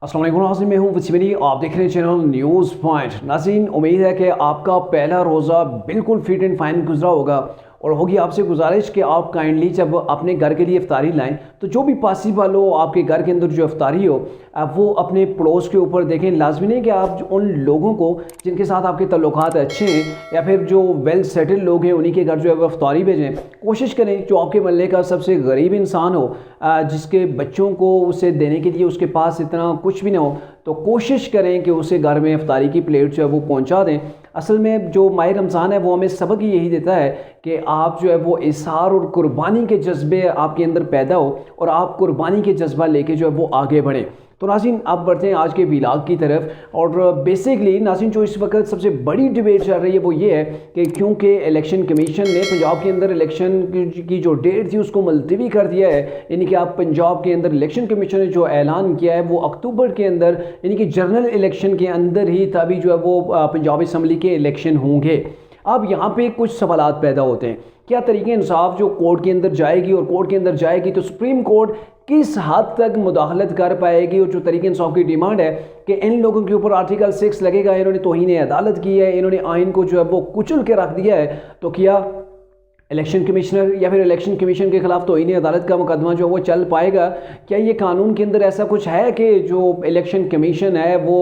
अस्सलाम वालेकुम नाज़रीन, मैं हूँ वसीम। आप देख रहे हैं चैनल न्यूज़ पॉइंट। नाज़रीन, उम्मीद है कि आपका पहला रोज़ा बिल्कुल फिट एंड फाइन गुजरा होगा और होगी आपसे गुजारिश कि आप काइंडली जब अपने घर के लिए इफ्तारी लाएं तो जो भी पॉसिबल हो आपके घर के अंदर जो इफ्तारी हो वो अपने पड़ोस के ऊपर देखें। लाजमी नहीं कि आप उन लोगों को जिनके साथ आपके तल्लुकात अच्छे हैं या फिर जो वेल सेटल्ड लोग हैं उन्हीं के घर जो है वो इफ्तारी भेजें। कोशिश करें जो आपके मोहल्ले का सबसे गरीब इंसान हो, जिसके बच्चों को उसे देने के लिए उसके पास इतना कुछ भी ना हो, तो कोशिश करें कि उसे घर में इफ्तारी की प्लेट जो है वो पहुंचा दें। असल में जो माह रमज़ान है वो हमें सबक ही यही देता है कि आप जो है वो इसार और कुर्बानी के जज्बे आपके अंदर पैदा हो और आप कुर्बानी के जज्बा लेके जो है वो आगे बढ़ें। तो नाज़रीन, आप बढ़ते हैं आज के व्लॉग की तरफ। और बेसिकली नाज़रीन, जो इस वक्त सबसे बड़ी डिबेट चल रही है वो ये है कि क्योंकि इलेक्शन कमीशन ने पंजाब के अंदर इलेक्शन की जो डेट थी उसको मुलतवी कर दिया है, यानी कि आप पंजाब के अंदर इलेक्शन कमीशन ने जो ऐलान किया है वो अक्टूबर के अंदर, यानी कि जनरल इलेक्शन के अंदर ही तभी जो है वो पंजाब असम्बली के इलेक्शन होंगे। अब यहाँ पे कुछ सवालात पैदा होते हैं, क्या तरीके इंसाफ जो कोर्ट के अंदर जाएगी और कोर्ट के अंदर जाएगी तो सुप्रीम कोर्ट किस हद तक मुदाखलत कर पाएगी, और जो तरीके इंसाफ की डिमांड है कि इन लोगों के ऊपर आर्टिकल 6 लगेगा, इन्होंने तौहीन अदालत की है, इन्होंने आइन को जो है वो कुचल के रख दिया है, तो क्या इलेक्शन कमिश्नर या फिर इलेक्शन कमीशन के खिलाफ तौहीन अदालत का मुकदमा जो है वो चल पाएगा? क्या ये कानून के अंदर ऐसा कुछ है कि जो इलेक्शन कमीशन है वो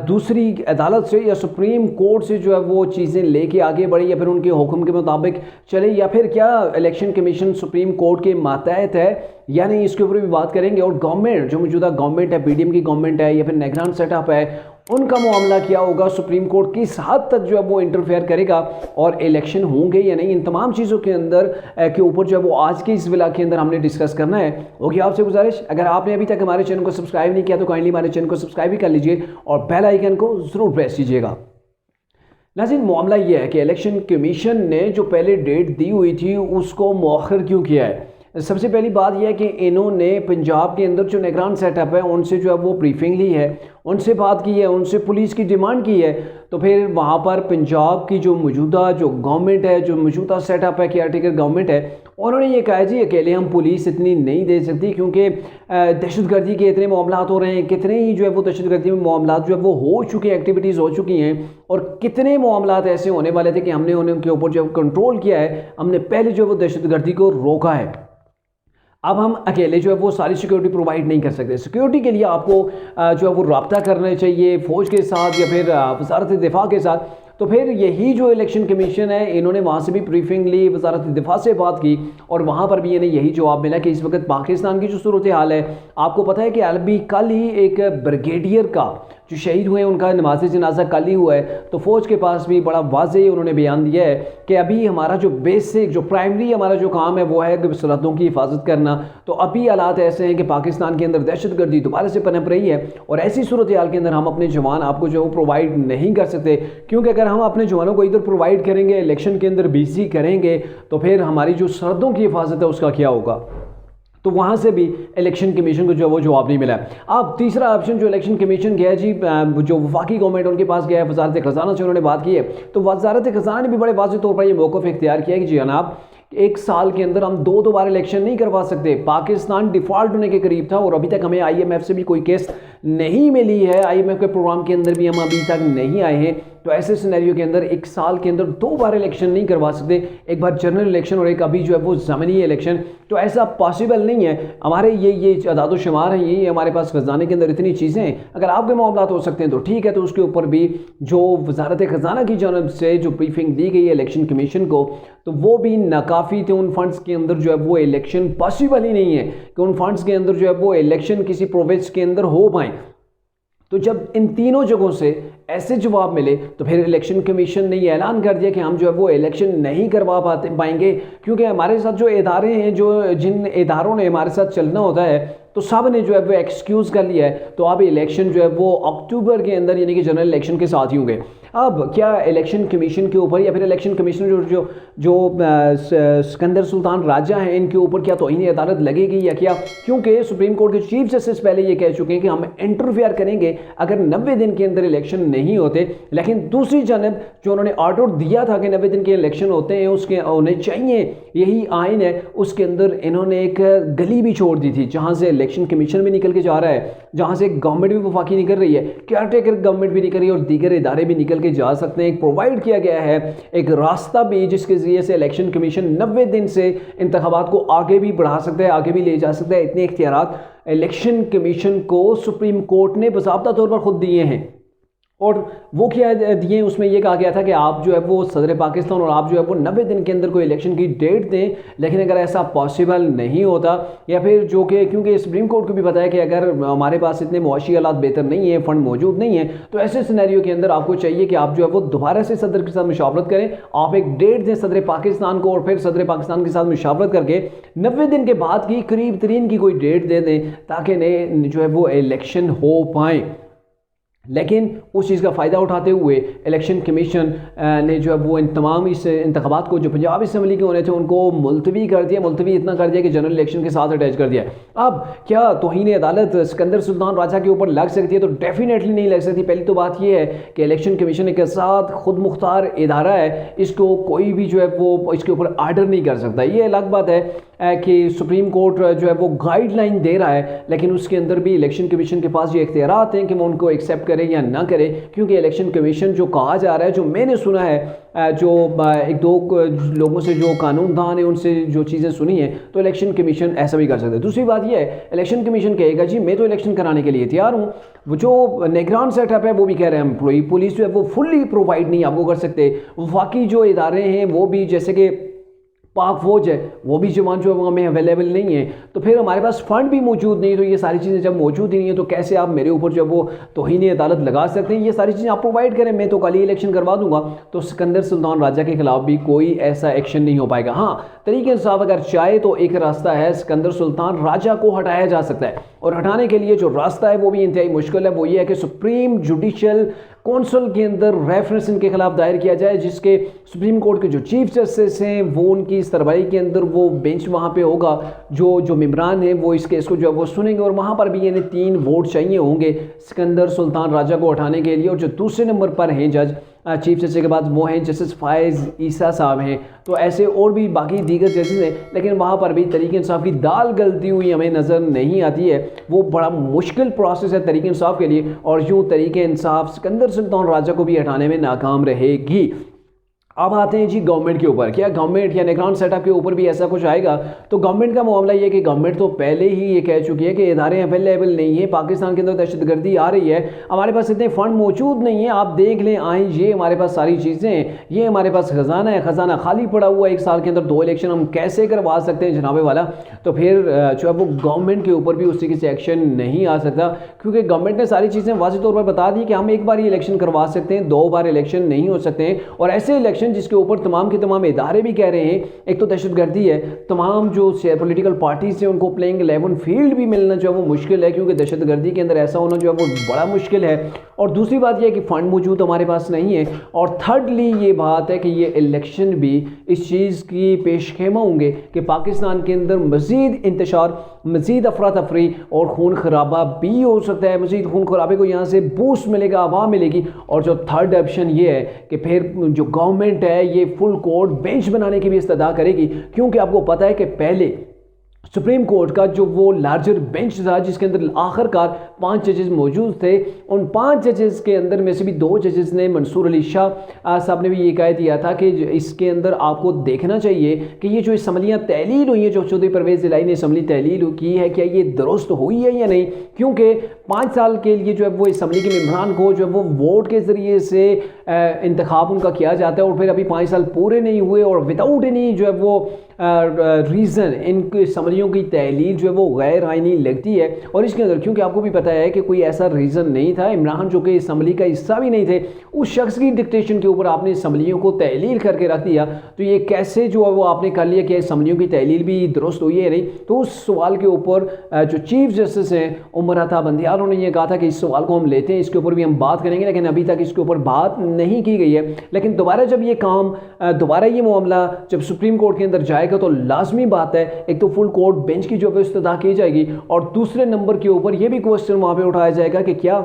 दूसरी अदालत से या सुप्रीम कोर्ट से जो है वो चीज़ें लेके आगे बढ़े या फिर उनके हुक्म के मुताबिक चले, या फिर क्या इलेक्शन कमीशन सुप्रीम कोर्ट के मातहत है या नहीं? इसके ऊपर भी बात करेंगे। और गवर्नमेंट जो मौजूदा गवर्नमेंट है, पीडीएम की गवर्नमेंट है या फिर निगरान सेटअप है, उनका मामला क्या होगा? सुप्रीम कोर्ट किस हद तक जो है वो इंटरफेयर करेगा और इलेक्शन होंगे या नहीं? इन तमाम चीज़ों के अंदर के ऊपर जो है वो आज के इस व्लॉग के अंदर हमने डिस्कस करना है। ओके, आपसे गुजारिश, अगर आपने अभी तक हमारे चैनल को सब्सक्राइब नहीं किया तो काइंडली हमारे चैनल को सब्सक्राइब भी कर लीजिए और बेल आइकन को ज़रूर प्रेस कीजिएगा। नाज़रीन, मामला ये है कि इलेक्शन कमीशन ने जो पहले डेट दी हुई थी उसको मौखर क्यों किया है? सबसे पहली बात यह है कि इन्होंने पंजाब के अंदर जो निगरान सेटअप है उनसे जो है वो ब्रीफिंग ली है, उनसे बात की है, उनसे पुलिस की डिमांड की है। तो फिर वहाँ पर पंजाब की जो मौजूदा जो गवर्नमेंट है, जो मौजूदा सेटअप है, केयरटेकर गवर्नमेंट है, उन्होंने ये कहा जी अकेले हम पुलिस इतनी नहीं दे सकती क्योंकि दहशतगर्दी के इतने मामला हो रहे हैं, कितने ही जो है वो दहशतगर्दी में मामला जो है वो हो चुके हैं, एक्टिविटीज़ हो चुकी हैं, और कितने मामला ऐसे होने वाले थे कि हमने उनके ऊपर जो कंट्रोल किया है, हमने पहले जो है वो दहशतगर्दी को रोका है। अब हम अकेले जो है वो सारी सिक्योरिटी प्रोवाइड नहीं कर सकते। सिक्योरिटी के लिए आपको जो है वो रब्ता करना चाहिए फ़ौज के साथ या फिर वज़ारत दिफा के साथ। तो फिर यही जो इलेक्शन कमीशन है, इन्होंने वहाँ से भी ब्रीफिंग ली, वज़ारत दिफा से बात की और वहाँ पर भी इन्हें यही जवाब मिला कि इस वक्त पाकिस्तान की जो सूरत हाल है, आपको पता है कि अभी कल ही एक ब्रिगेडियर का जो शहीद हुए उनका नमाज जनाजा कल ही हुआ है, तो फ़ौज के पास भी बड़ा वाज़ेह उन्होंने बयान दिया है कि अभी हमारा जो बेसिक जो प्राइमरी हमारा जो काम है वो है सरहदों की हिफाजत करना। तो अभी हालात ऐसे हैं कि पाकिस्तान के अंदर दहशतगर्दी दोबारा से पनप रही है और ऐसी सूरत हाल के अंदर हम अपने जवान आपको जो है प्रोवाइड नहीं कर सकते, क्योंकि अगर हम अपने जवानों को इधर प्रोवाइड करेंगे, इलेक्शन के अंदर बिजी करेंगे, तो फिर हमारी जो सरहदों की हिफाजत है उसका क्या होगा? तो वहाँ से भी इलेक्शन कमीशन को जो है वो जवाब नहीं मिला। अब तीसरा ऑप्शन जो इलेक्शन कमीशन गया जी, जो वफाकी गवर्नमेंट उनके पास गया है, वजारत खजाना से उन्होंने बात की है, तो वजारत खजाना ने भी बड़े वाज़ेह तौर पर यह मौक़िफ़ इख्तियार किया है कि जी जनाब, एक साल के अंदर हम दो बार इलेक्शन नहीं करवा सकते। पाकिस्तान डिफ़ॉल्ट होने के करीब था और अभी तक हमें IMF से भी कोई केस नहीं मिली है, IMF के प्रोग्राम के अंदर भी हम अभी तक नहीं आए हैं। तो ऐसे सिनेरियो के अंदर एक साल के अंदर 2 बार इलेक्शन नहीं करवा सकते, एक बार जनरल इलेक्शन और एक अभी जो है वो ज़मीनी इलेक्शन। तो ऐसा पॉसिबल नहीं है। हमारे ये अदाद शुमार हैं, ये हमारे पास खजाने के अंदर इतनी चीज़ें हैं, अगर आपके मामला हो सकते हैं तो ठीक है। तो उसके ऊपर भी जो वजारत खजाना की जानब से जो ब्रीफिंग दी गई है इलेक्शन कमीशन को, तो वो भी नाकाफ़ी थे। उन फंड्स के अंदर जो है वो इलेक्शन पॉसिबल ही नहीं है कि उन फंड्स के अंदर जो है वो इलेक्शन किसी प्रोविंस के अंदर हो पाए। तो जब इन तीनों जगहों से ऐसे जवाब मिले तो फिर इलेक्शन कमीशन ने ये ऐलान कर दिया कि हम जो है वो इलेक्शन नहीं करवा पाएंगे, क्योंकि हमारे साथ जो इदारे हैं, जो जिन इदारों ने हमारे साथ चलना होता है, तो सब ने जो है वो एक्सक्यूज़ कर लिया है। तो अब इलेक्शन जो है वो अक्टूबर के अंदर यानी कि जनरल इलेक्शन के साथ ही होंगे। अब क्या इलेक्शन कमीशन के ऊपर या फिर इलेक्शन कमिश्नर जो सिकंदर सुल्तान राजा हैं, इनके ऊपर क्या तौहीन अदालत लगेगी या क्या? क्योंकि सुप्रीम कोर्ट के चीफ जस्टिस पहले ये कह चुके हैं कि हम इंटरफेयर करेंगे अगर 90 दिन के अंदर इलेक्शन नहीं होते। लेकिन दूसरी जानब जो उन्होंने ऑर्डर दिया था कि 90 दिन के इलेक्शन होते हैं, उसके होने चाहिए, यही आइन है, उसके अंदर इन्होंने एक गली भी छोड़ दी थी जहाँ से इलेक्शन कमीशन भी निकल के जा रहा है, जहाँ से गवर्नमेंट भी वफाकी निकल रही है, केयरटेकर गवर्नमेंट भी निकल रही है और दीगर इदारे भी निकल के जा सकते हैं। एक प्रोवाइड किया गया है एक रास्ता भी जिसके ज़रिए से इलेक्शन कमीशन 90 दिन से इंतखाबात को आगे भी बढ़ा सकता है, आगे भी ले जा सकता है। इतने इख्तियारात इलेक्शन कमीशन को सुप्रीम कोर्ट ने बाकायदा तौर पर खुद दिए हैं। और वो क्या दिए, उसमें ये कहा गया था कि आप जो है वो सदर पाकिस्तान और आप जो है वो 90 दिन के अंदर कोई इलेक्शन की डेट दें। लेकिन अगर ऐसा पॉसिबल नहीं होता, या फिर जो कि क्योंकि सुप्रीम कोर्ट को भी पता है कि अगर हमारे पास इतने मुआशी हालात बेहतर नहीं है, फंड मौजूद नहीं है, तो ऐसे सिनेरियो के अंदर आपको चाहिए कि आप जो है वो दोबारा से सदर के साथ मुशावरत करें, आप एक डेट दें सदर पाकिस्तान को और फिर सदर पाकिस्तान के साथ मुशावरत करके 90 दिन के बाद की करीब तरीन की कोई डेट दे दें ताकि नए जो है वो इलेक्शन हो पाएँ। लेकिन उस चीज़ का फ़ायदा उठाते हुए इलेक्शन कमीशन ने जो है वो इन तमाम इस इंतखाबात को जो पंजाब असम्बली के होने थे उनको मुलतवी कर दिया, मुलतवी इतना कर दिया कि जनरल इलेक्शन के साथ अटैच कर दिया। अब क्या तौहीन अदालत सिकंदर सुल्तान राजा के ऊपर लग सकती है? तो डेफिनेटली नहीं लग सकती। पहली तो बात यह है कि इलेक्शन कमीशन के साथ खुद मुख्तार इदारा है, इसको कोई भी जो है वो इसके ऊपर आर्डर नहीं कर सकता। ये अलग बात है कि सुप्रीम कोर्ट जो है वो गाइडलाइन दे रहा है, लेकिन उसके अंदर भी इलेक्शन कमीशन के पास ये इख्तियारात हैं कि वो उनको एक्सेप्ट करे या ना करे। क्योंकि इलेक्शन कमीशन जो कहा जा रहा है, जो मैंने सुना है, जो एक दो लोगों से जो कानूनदान है उनसे जो चीज़ें सुनी हैं, तो इलेक्शन कमीशन ऐसा भी कर सकता है। दूसरी बात यह है, इलेक्शन कमीशन कहेगा जी मैं तो इलेक्शन कराने के लिए तैयार हूँ। वो जो निगरान सेटअप है वो भी कह रहे हैं एम्प्लॉई पुलिस जो है वो फुल्ली प्रोवाइड नहीं आपको कर सकते। बाकी जो इदारे हैं वो भी, जैसे कि पाक फौज है, वो भी जवान जो है वो हमें अवेलेबल नहीं है, तो फिर हमारे पास फ़ंड भी मौजूद नहीं। तो ये सारी चीज़ें जब मौजूद ही नहीं है तो कैसे आप मेरे ऊपर जो है वो तौहीन अदालत लगा सकते हैं? ये सारी चीज़ें आप प्रोवाइड करें, मैं तो कल ही इलेक्शन करवा दूंगा। तो सिकंदर सुल्तान राजा के खिलाफ भी कोई ऐसा एक्शन नहीं हो पाएगा। हाँ, तरीके इंसाफ अगर चाहे तो एक रास्ता है, सिकंदर सुल्तान राजा को हटाया जा सकता है, और हटाने के लिए जो रास्ता है वो भी इंतहाई मुश्किल है। वो ये है कि सुप्रीम जुडिशल कौंसल के अंदर रेफरेंस इनके खिलाफ दायर किया जाए, जिसके सुप्रीम कोर्ट के जो चीफ जस्टिस हैं वो उनकी सरबराही के अंदर वो बेंच वहाँ पे होगा, जो मेम्बरान हैं वो इस केस को जो है वो सुनेंगे, और वहाँ पर भी यानी 3 वोट चाहिए होंगे सिकंदर सुल्तान राजा को हटाने के लिए। और जो दूसरे नंबर पर हैं जज चीफ जस्टिस के बाद वो हैं जस्टिस फायज़ ईसा साहब हैं। तो ऐसे और भी बाकी दीगर जजेस हैं, लेकिन वहाँ पर भी तरीके इंसाफ की दाल गलती हुई हमें नज़र नहीं आती है। वो बड़ा मुश्किल प्रोसेस है तरीके इंसाफ के लिए, और यूँ तरीके इंसाफ सिकंदर सुल्तान राजा को भी हटाने में नाकाम रहेगी। अब आते हैं जी गवर्नमेंट के ऊपर। क्या गवर्नमेंट या निगरान सेटअप के ऊपर भी ऐसा कुछ आएगा? तो गवर्नमेंट का मामला ये है कि गवर्नमेंट तो पहले ही ये कह चुकी है कि इदारे अवेलेबल नहीं है, पाकिस्तान के अंदर दहशतगर्दी आ रही है, हमारे पास इतने फंड मौजूद नहीं है, आप देख लें आए ये हमारे पास सारी चीज़ें हैं, ये हमारे पास खजाना है, खजाना खाली पड़ा हुआ है, 1 साल के अंदर 2 इलेक्शन हम कैसे करवा सकते हैं जनाबे वाला? तो फिर जो है वो गवर्नमेंट के ऊपर भी उस तरीके से एक्शन नहीं आ सकता, क्योंकि गवर्नमेंट ने सारी चीज़ें वाज़ेह तौर पर बता दी कि हम 1 बार ही इलेक्शन करवा सकते हैं, 2 बार इलेक्शन नहीं हो सकते हैं। और ऐसे इलेक्शन जिसके ऊपर तमाम के तमाम इदारे भी कह रहे हैं, एक तो दहशतगर्दी है, तमाम जो पॉलिटिकल पार्टीज हैं उनको प्लेइंग 11 फील्ड भी मिलना जो है वो मुश्किल है, क्योंकि दहशतगर्दी के अंदर ऐसा होना जो है वो बड़ा मुश्किल है। और दूसरी बात यह है कि फ़ंड मौजूद हमारे पास नहीं है। और थर्डली ये बात है कि ये इलेक्शन भी इस चीज़ की पेश खेमा होंगे कि पाकिस्तान के अंदर मज़ीद इंतशार, मज़ीद अफरा तफरी और खून खराबा भी हो सकता है। मज़ीद खून खराबे को यहाँ से बूस्ट मिलेगा, हवा मिलेगी। और जो थर्ड ऑप्शन ये है कि फिर जो गवर्नमेंट है ये फुल कोर्ट बेंच बनाने की भी इस्तदा करेगी, क्योंकि आपको पता है कि पहले सुप्रीम कोर्ट का जो वो लार्जर बेंच था जिसके अंदर आखिरकार 5 जजेस मौजूद थे, उन 5 जजेस के अंदर में से भी 2 जजेस ने, मंसूर अली शाह साहब ने भी ये कह दिया था कि इसके अंदर आपको देखना चाहिए कि ये जो असम्बलियाँ तहलील हुई हैं, जो चौधरी परवेज़ इलाही ने असम्बली तहलील की है, क्या ये दुरुस्त हुई है या नहीं? क्योंकि 5 साल के लिए जो है वो असम्बली के मेम्बरान को जो है वो वोट के ज़रिए से इंतखाब उनका किया जाता है, और फिर अभी 5 साल पूरे नहीं हुए और विदाउट एनी जो है वो रीज़न इनकी असम्बलियों की तहलील जो है वो गैर आइनी लगती है। और इसके अंदर क्योंकि आपको भी पता है कि कोई ऐसा रीज़न नहीं था, इमरान जो कि असम्बली का हिस्सा भी नहीं थे, उस शख्स की डिक्टेशन के ऊपर आपने असम्बलियों को तहलील करके रख दिया, तो ये कैसे जो है वो आपने कर लिया कि असम्बलियों की तहलील भी दुरुस्त हुई है नहीं? तो उस सवाल के ऊपर जो चीफ जस्टिस हैं उमर अता बंदियाल, उन्होंने ये कहा था कि इस सवाल को हम लेते हैं, इसके ऊपर भी हम बात करेंगे, लेकिन अभी तक इसके ऊपर बात नहीं की गई है। लेकिन दोबारा जब ये काम, दोबारा ये मामला जब सुप्रीम कोर्ट के अंदर जाएगा तो लाजमी बात है एक तो फुल कोर्ट बेंच की जो व्यवस्था की जाएगी, और दूसरे नंबर के ऊपर ये भी क्वेश्चन वहां पे उठाया जाएगा कि क्या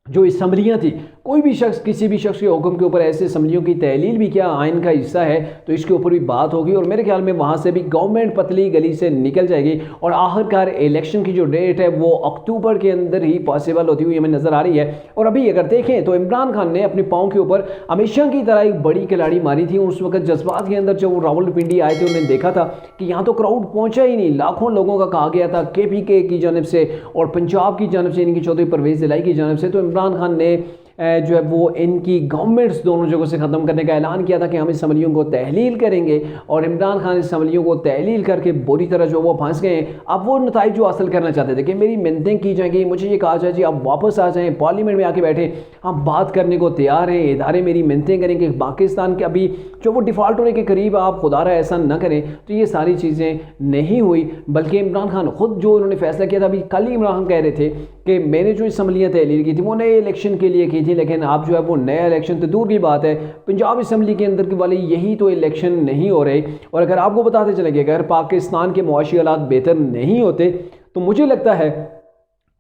जो असम्बलियाँ थी कोई भी शख्स किसी भी शख्स के हुक्म के ऊपर ऐसे असम्बलियों की तहलील भी क्या आइन का हिस्सा है, तो इसके ऊपर भी बात होगी और मेरे ख्याल में वहाँ से भी गवर्नमेंट पतली गली से निकल जाएगी और आखिरकार इलेक्शन की जो डेट है वो अक्टूबर के अंदर ही पॉसिबल होती हुई हमें नज़र आ रही है। और अभी अगर देखें तो इमरान खान ने अपने पाँव के ऊपर हमेशा की तरह एक बड़ी खिलाड़ी मारी थी। उस वक्त जज्बात के अंदर जब वो रावलपिंडी आए थे उन्होंने देखा था कि यहाँ तो क्राउड पहुंचा ही नहीं, लाखों लोगों का कहा गया था KPK की जानब से और पंजाब की जानब से, इनकी चौधरी परवेज़ इलाही की जानब से। तो इमरान खान ने जो है वो इनकी गवर्नमेंट्स दोनों जगहों से ख़त्म करने का ऐलान किया था कि हम इस असम्बलियों को तहलील करेंगे और इमरान खान इस असम्बलियों को तहलील करके बुरी तरह जो वो फंस गए। अब वो नताइज जो हासिल करना चाहते थे कि मेरी मिन्नतें की जाएंगी, मुझे ये कहा जाए जी आप वापस आ जाएँ, पार्लियामेंट में आके बैठे, हम बात करने को तैयार हैं, इदारे मेरी मिन्नतें करेंगे, पाकिस्तान के अभी जो वो डिफ़ॉल्ट होने के करीब, आप खुदारा ऐसा न करें। तो ये सारी चीज़ें नहीं हुई, बल्कि इमरान खान खुद जो उन्होंने फैसला किया था, अभी कल ही इमरान खान कह रहे थे कि मैंने जो असम्बलियाँ तहलील की थी वो नए इलेक्शन के लिए की थी, लेकिन आप जो है वो नया इलेक्शन तो दूर की बात है, पंजाब असम्बली के अंदर के वाले यही तो इलेक्शन नहीं हो रहे। और अगर आपको बताते चलेंगे अगर पाकिस्तान के मुआशी हालात बेहतर नहीं होते तो मुझे लगता है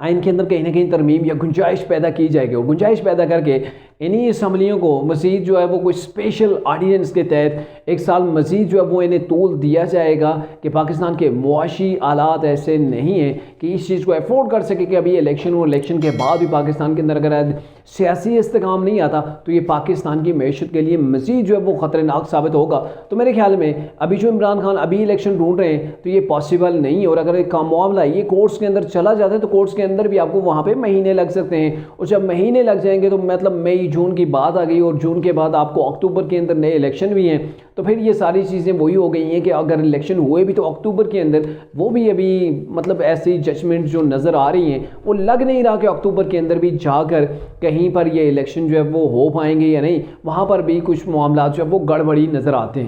आइन के अंदर कहीं ना कहीं तरमीम या गुंजाइश पैदा की जाएगी और गुंजाइश पैदा करके इन्हीं असम्बलियों को मज़ीद जो है वो कोई स्पेशल ऑर्डिनेंस के तहत 1 साल मज़ीद जो है वो इन्हें तूल दिया जाएगा कि पाकिस्तान के मुआशी हालात ऐसे नहीं हैं कि इस चीज़ को अफोर्ड कर सके कि अभी इलेक्शन और इलेक्शन के बाद भी पाकिस्तान के अंदर अगर सियासी इस्तेकाम नहीं आता तो ये पाकिस्तान की मैशत के लिए मज़ीद जो है वो ख़तरनाक साबित होगा। तो मेरे ख्याल में अभी जो इमरान खान अभी इलेक्शन ढूंढ रहे हैं तो ये पॉसिबल नहीं है। और अगर एक मामला ये कोर्ट्स के अंदर चला जाता है तो कोर्ट्स के अंदर भी आपको वहाँ पर महीने लग सकते हैं, और जब महीने लग जाएंगे तो मतलब मई जून की बात आ गई और जून के बाद आपको अक्टूबर के अंदर नए इलेक्शन भी हैं, तो फिर ये सारी चीज़ें वही हो गई हैं कि अगर इलेक्शन हुए भी तो अक्टूबर के अंदर, वो भी अभी मतलब ऐसी जजमेंट जो नज़र आ रही हैं वो लग नहीं रहा कि अक्टूबर के अंदर भी जाकर कहीं पर ये इलेक्शन जो है वो हो पाएंगे या नहीं, वहाँ पर भी कुछ मामला जो है वो गड़बड़ी नज़र आते हैं।